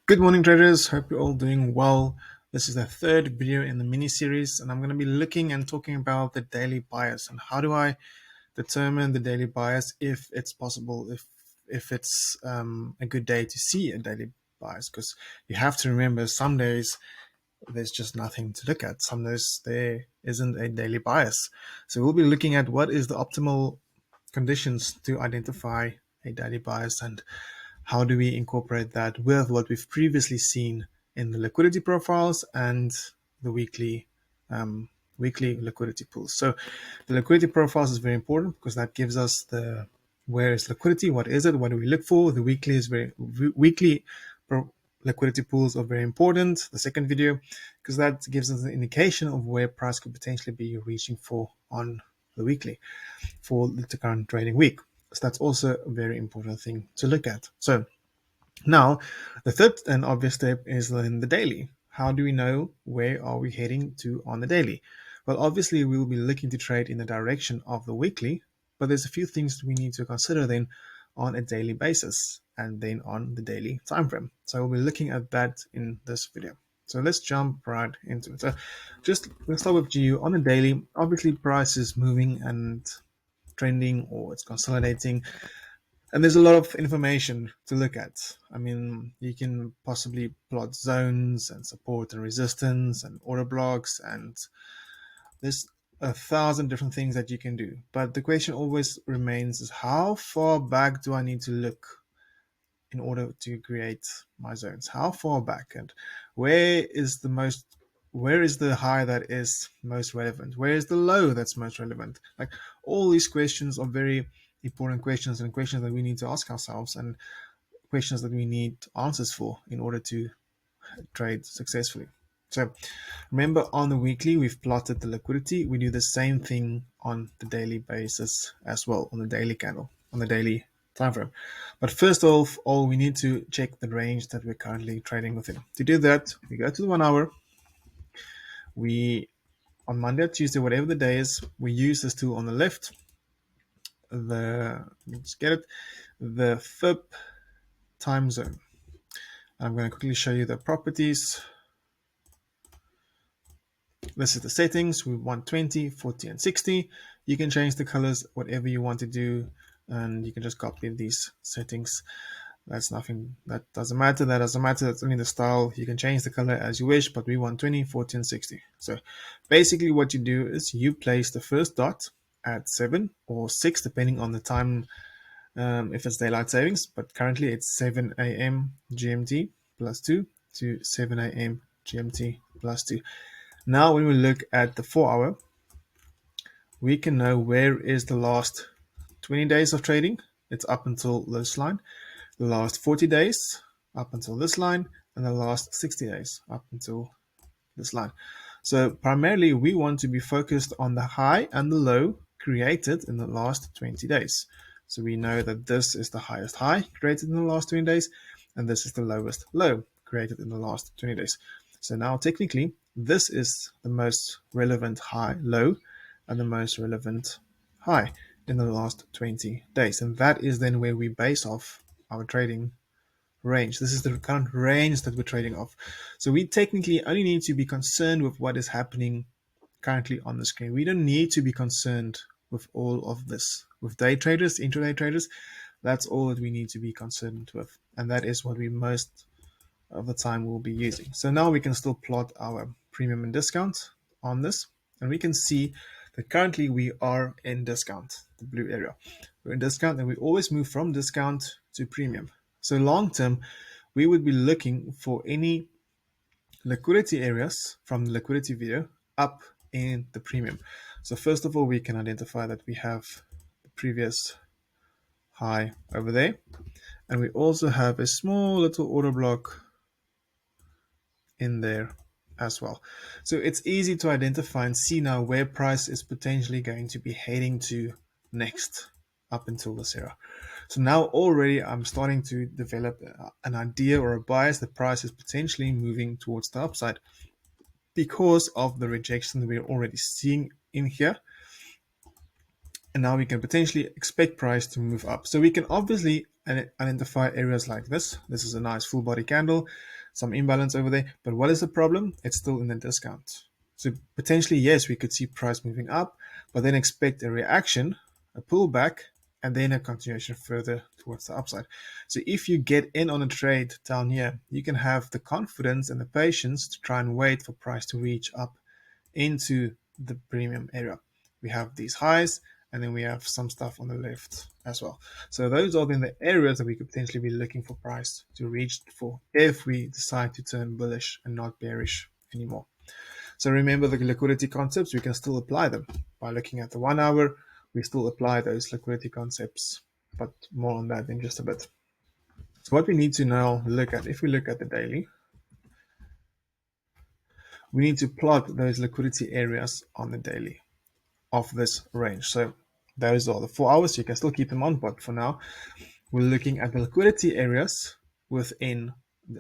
Good morning, traders. Hope you're all doing well. This is the third video in the mini series, and I'm going to be looking and talking about the daily bias and how do I determine the daily bias, if it's possible, if it's a good day to see a daily bias. Because you have to remember, some days there's just nothing to look at. Some days there isn't a daily bias. So we'll be looking at what is the optimal conditions to identify a daily bias, and how do we incorporate that with what we've previously seen in the liquidity profiles and the weekly liquidity pools. So the liquidity profiles is very important because that gives us the where is liquidity, what is it, what do we look for. The weekly liquidity pools are very important, the second video, because that gives us an indication of where price could potentially be reaching for on the weekly for the current trading week. So that's also a very important thing to look at. So now the third and obvious step is in the daily. How do we know where are we heading to on the daily? Well, obviously we will be looking to trade in the direction of the weekly, but there's a few things we need to consider then on a daily basis and then on the daily time frame. So we'll be looking at that in this video. So let's jump right into it. So let's start with GU on the daily. Obviously price is moving and trending, or it's consolidating, and there's a lot of information to look at. I mean, you can possibly plot zones and support and resistance and order blocks, and there's 1,000 different things that you can do. But the question always remains is, how far back do I need to look in order to create my zones? How far back, and where is the high that is most relevant? Where is the low that's most relevant? Like, all these questions are very important questions, and questions that we need to ask ourselves, and questions that we need answers for in order to trade successfully. So remember, on the weekly we've plotted the liquidity. We do the same thing on the daily basis as well, on the daily candle, on the daily time frame. But first of all, we need to check the range that we're currently trading within. To do that, we go to the 1 hour. We, on Monday or Tuesday, whatever the day is, we use this tool on the left, the FIB time zone. I'm going to quickly show you the properties. This is the settings. We want 20, 40, and 60. You can change the colors, whatever you want to do, and you can just copy these settings. That's nothing, that doesn't matter. That's only the style. You can change the color as you wish, but we want 20, 40, and 60. So basically what you do is you place the first dot at 7 or 6, depending on the time, if it's daylight savings, but currently it's 7 a.m. GMT plus 2 to 7 a.m. GMT plus 2. Now when we look at the 4 hour, we can know where is the last 20 days of trading. It's up until this line. The last 40 days up until this line, and the last 60 days up until this line. So primarily we want to be focused on the high and the low created in the last 20 days. So we know that this is the highest high created in the last 20 days, and this is the lowest low created in the last 20 days. So now technically this is the most relevant high low and the most relevant high in the last 20 days. And that is then where we base off our trading range. This is the current range that we're trading off. So we technically only need to be concerned with what is happening currently on the screen. We don't need to be concerned with all of this. With day traders, intraday traders, that's all that we need to be concerned with. And that is what we most of the time will be using. So now we can still plot our premium and discount on this, and we can see that currently we are in discount, the blue area. We're in discount, and we always move from discount to premium. So long term, we would be looking for any liquidity areas from the liquidity video up in the premium. So first of all, we can identify that we have the previous high over there, and we also have a small little order block in there as well. So it's easy to identify and see now where price is potentially going to be heading to next up until this era. So now already I'm starting to develop an idea or a bias that price is potentially moving towards the upside because of the rejection that we're already seeing in here. And now we can potentially expect price to move up. So we can obviously identify areas like this. This is a nice full body candle, some imbalance over there. But what is the problem? It's still in the discount. So potentially, yes, we could see price moving up, but then expect a reaction, a pullback, and then a continuation further towards the upside. So if you get in on a trade down here, you can have the confidence and the patience to try and wait for price to reach up into the premium area. We have these highs, and then we have some stuff on the left as well. So those are then the areas that we could potentially be looking for price to reach for if we decide to turn bullish and not bearish anymore. So remember the liquidity concepts, we can still apply them. By looking at the 1 hour, we still apply those liquidity concepts, but more on that in just a bit. So what we need to now look at, if we look at the daily, we need to plot those liquidity areas on the daily of this range. So those are the 4 hours. You can still keep them on, but for now, we're looking at the liquidity areas within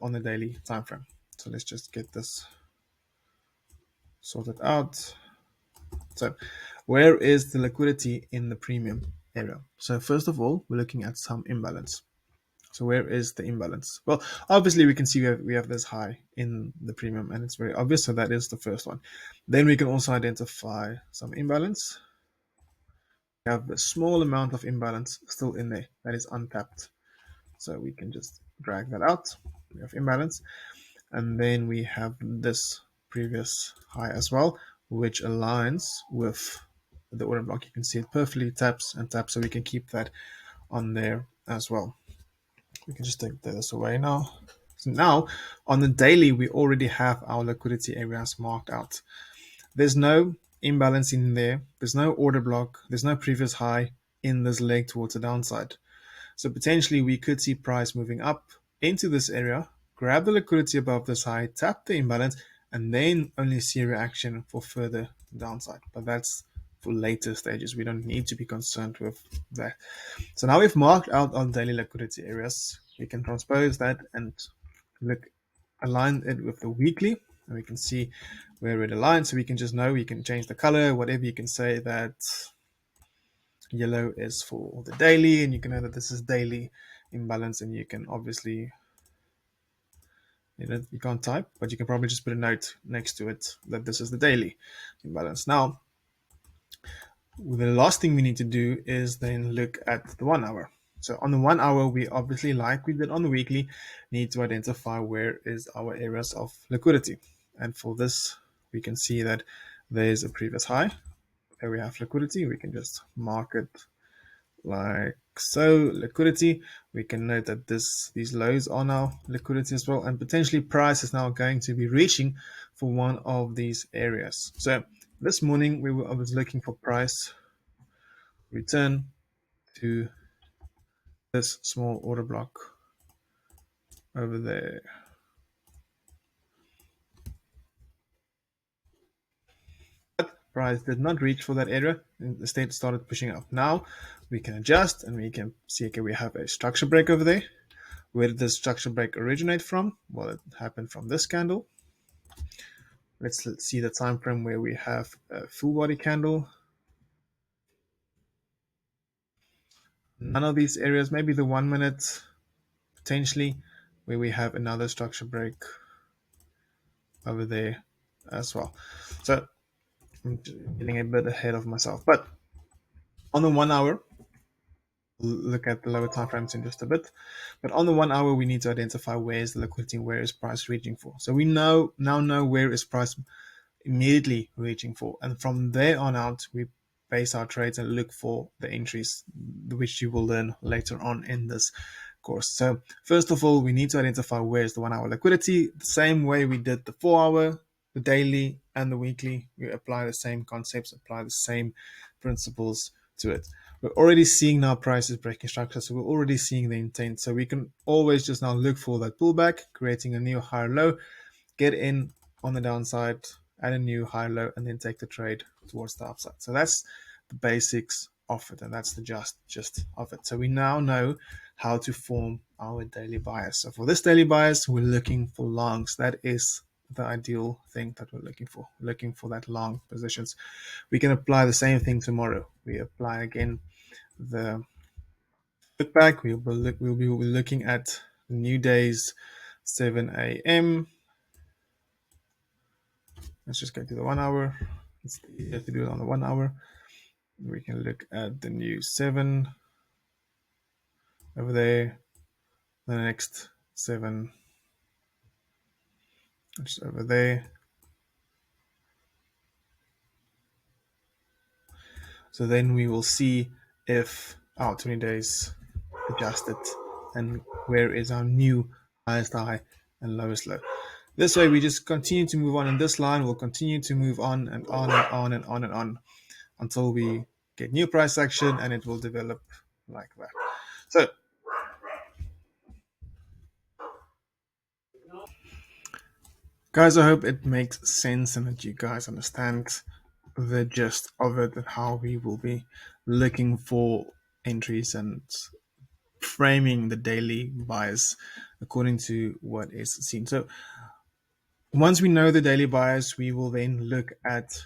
on the daily time frame. So let's just get this sorted out. So where is the liquidity in the premium area? So first of all, we're looking at some imbalance. So where is the imbalance? Well, obviously we can see we have this high in the premium, and it's very obvious. So that is the first one. Then we can also identify some imbalance. We have a small amount of imbalance still in there that is untapped. So we can just drag that out. We have imbalance. And then we have this previous high as well, which aligns with the order block. You can see it perfectly taps and taps, so we can keep that on there as well. We can just take this away now. So now on the daily, we already have our liquidity areas marked out. There's no imbalance in there. There's no order block. There's no previous high in this leg towards the downside. So potentially we could see price moving up into this area, grab the liquidity above this high, tap the imbalance, and then only see a reaction for further downside. But that's for later stages. We don't need to be concerned with that. So now we've marked out our daily liquidity areas. We can transpose that and align it with the weekly, and we can see where it aligns. So we can just know, we can change the color, whatever. You can say that yellow is for the daily, and you can know that this is daily imbalance, and you can obviously, you can't type, but you can probably just put a note next to it that this is the daily imbalance. Now, the last thing we need to do is then look at the 1 hour. So on the 1 hour, we obviously, like we did on the weekly, need to identify where is our areas of liquidity. And for this, we can see that there's a previous high where we have liquidity. We can just mark it like so. Liquidity, we can note that these lows are now liquidity as well, and potentially price is now going to be reaching for one of these areas. So this morning I was looking for price return to this small order block over there. But price did not reach for that area, and instead started pushing up. Now we can adjust and we can see, okay, we have a structure break over there. Where did this structure break originate from? Well, it happened from this candle. Let's see the time frame where we have a full body candle. None of these areas, maybe the 1 minute potentially, where we have another structure break over there as well. So I'm getting a bit ahead of myself, but on the 1 hour, look at the lower time frames in just a bit. But on the 1 hour, we need to identify where is the liquidity, where is price reaching for. So we now know where is price immediately reaching for, and from there on out, we base our trades and look for the entries, which you will learn later on in this course. So first of all, we need to identify where is the 1 hour liquidity. The same way we did the 4 hour, the daily, and the weekly, we apply the same concepts, apply the same principles to it. We're already seeing now prices breaking structure, so we're already seeing the intent. So we can always just now look for that pullback, creating a new higher low, get in on the downside at a new high low, and then take the trade towards the upside. So that's the basics of it, and that's the gist of it. So we now know how to form our daily bias. So for this daily bias, we're looking for longs. That is the ideal thing that we're looking for. We're looking for that long positions. We can apply the same thing tomorrow. We apply again the Look back, we'll be looking at the new days, 7 a.m. Let's just go to the 1 hour. It's easier to do it on the 1 hour. We can look at the new 7 over there, the next 7, which is over there. So then we will see if our 20 days adjusted and where is our new highest high and lowest low. This way we just continue to move on in this line. We'll continue to move on and on and on and on and on until we get new price action, and it will develop like that. So guys, I hope it makes sense and that you guys understand the gist of it and how we will be looking for entries and framing the daily bias according to what is seen. So once we know the daily bias, we will then look at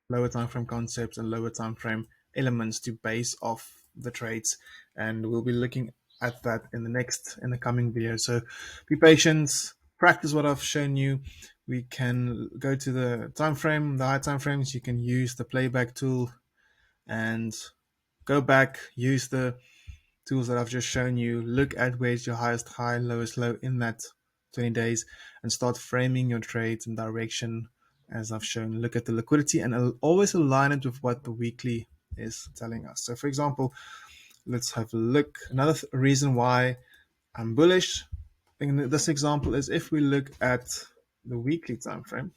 lower time frame concepts and lower time frame elements to base off the trades, and we'll be looking at that in the coming video. So be patient, practice what I've shown you. We can go to the time frame, the high time frames. You can use the playback tool and go back, use the tools that I've just shown you, look at where's your highest high, lowest low in that 20 days, and start framing your trades in direction as I've shown. Look at the liquidity and I'll always align it with what the weekly is telling us. So for example, let's have a look. Another reason why I'm bullish in this example is if we look at the weekly time frame,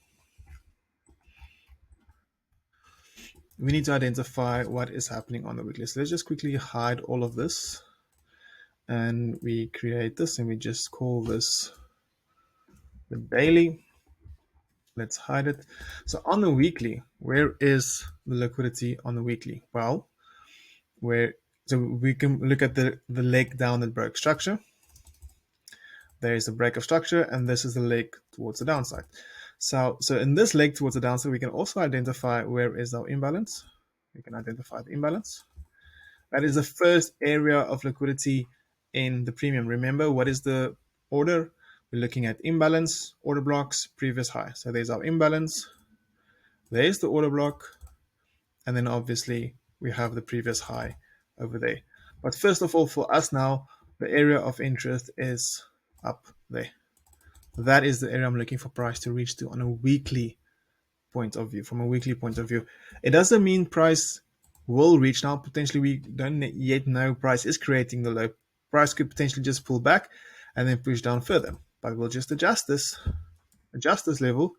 we need to identify what is happening on the weekly. So let's just quickly hide all of this, and we create this and we just call this the daily. Let's hide it. So on the weekly, where is the liquidity on the weekly? Well, so we can look at the leg down that broke structure. There is a break of structure, and this is the leg towards the downside. So in this leg towards the downside, we can also identify where is our imbalance. We can identify the imbalance. That is the first area of liquidity in the premium. Remember, what is the order? We're looking at imbalance, order blocks, previous high. So there's our imbalance, there's the order block, and then obviously we have the previous high over there. But first of all, for us now, the area of interest is up there. That is the area I'm looking for price to reach to on a weekly point of view. From a weekly point of view, it doesn't mean price will reach. Now potentially we don't yet know price is creating the low. Price could potentially just pull back and then push down further, but we'll just adjust this level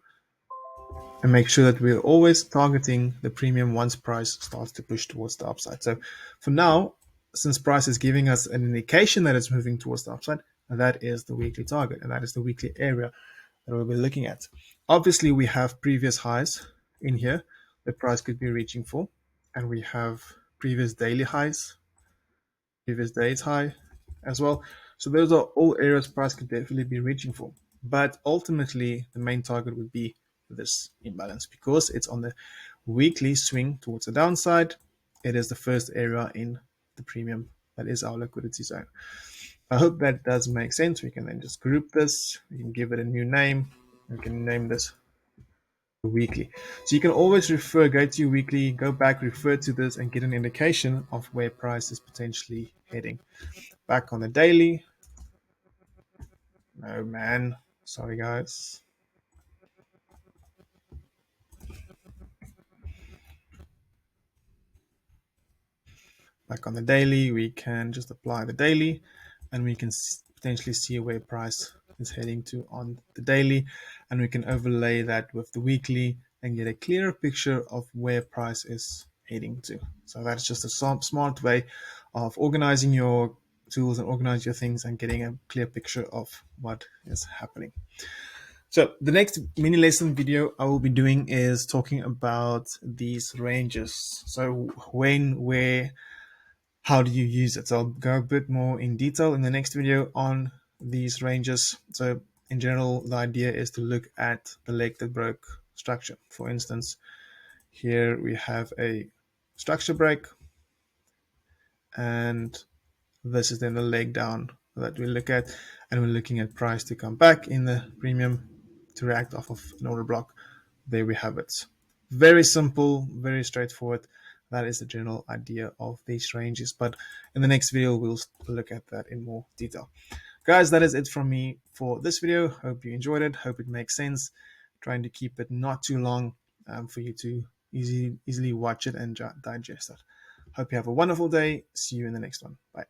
and make sure that we're always targeting the premium once price starts to push towards the upside. So for now, since price is giving us an indication that it's moving towards the upside, that is the weekly target, and that is the weekly area that we'll be looking at. Obviously, we have previous highs in here that price could be reaching for, and we have previous daily highs, previous day's high as well. So those are all areas price could definitely be reaching for. But ultimately, the main target would be this imbalance because it's on the weekly swing towards the downside. It is the first area in the premium that is our liquidity zone. I hope that does make sense. We can then just group this. We can give it a new name. We can name this weekly. So you can always go to your weekly, go back, refer to this, and get an indication of where price is potentially heading. Back on the daily. No, man. Sorry, guys. Back on the daily, we can just apply the daily, and we can potentially see where price is heading to on the daily, and we can overlay that with the weekly and get a clearer picture of where price is heading to. So that's just a smart way of organizing your tools and organize your things and getting a clear picture of what is happening. So the next mini lesson video I will be doing is talking about these ranges. So when, where, how do you use it? So I'll go a bit more in detail in the next video on these ranges. So in general, the idea is to look at the leg that broke structure. For instance, here we have a structure break, and This is then the leg down that we look at, and we're looking at price to come back in the premium to react off of an order block. There we have it. Very simple, very straightforward. That is the general idea of these ranges, but in the next video we'll look at that in more detail. Guys, that is it from me for this video. Hope you enjoyed it. Hope it makes sense. Trying to keep it not too long for you to easily watch it and digest it. Hope you have a wonderful day. See you in the next one. Bye.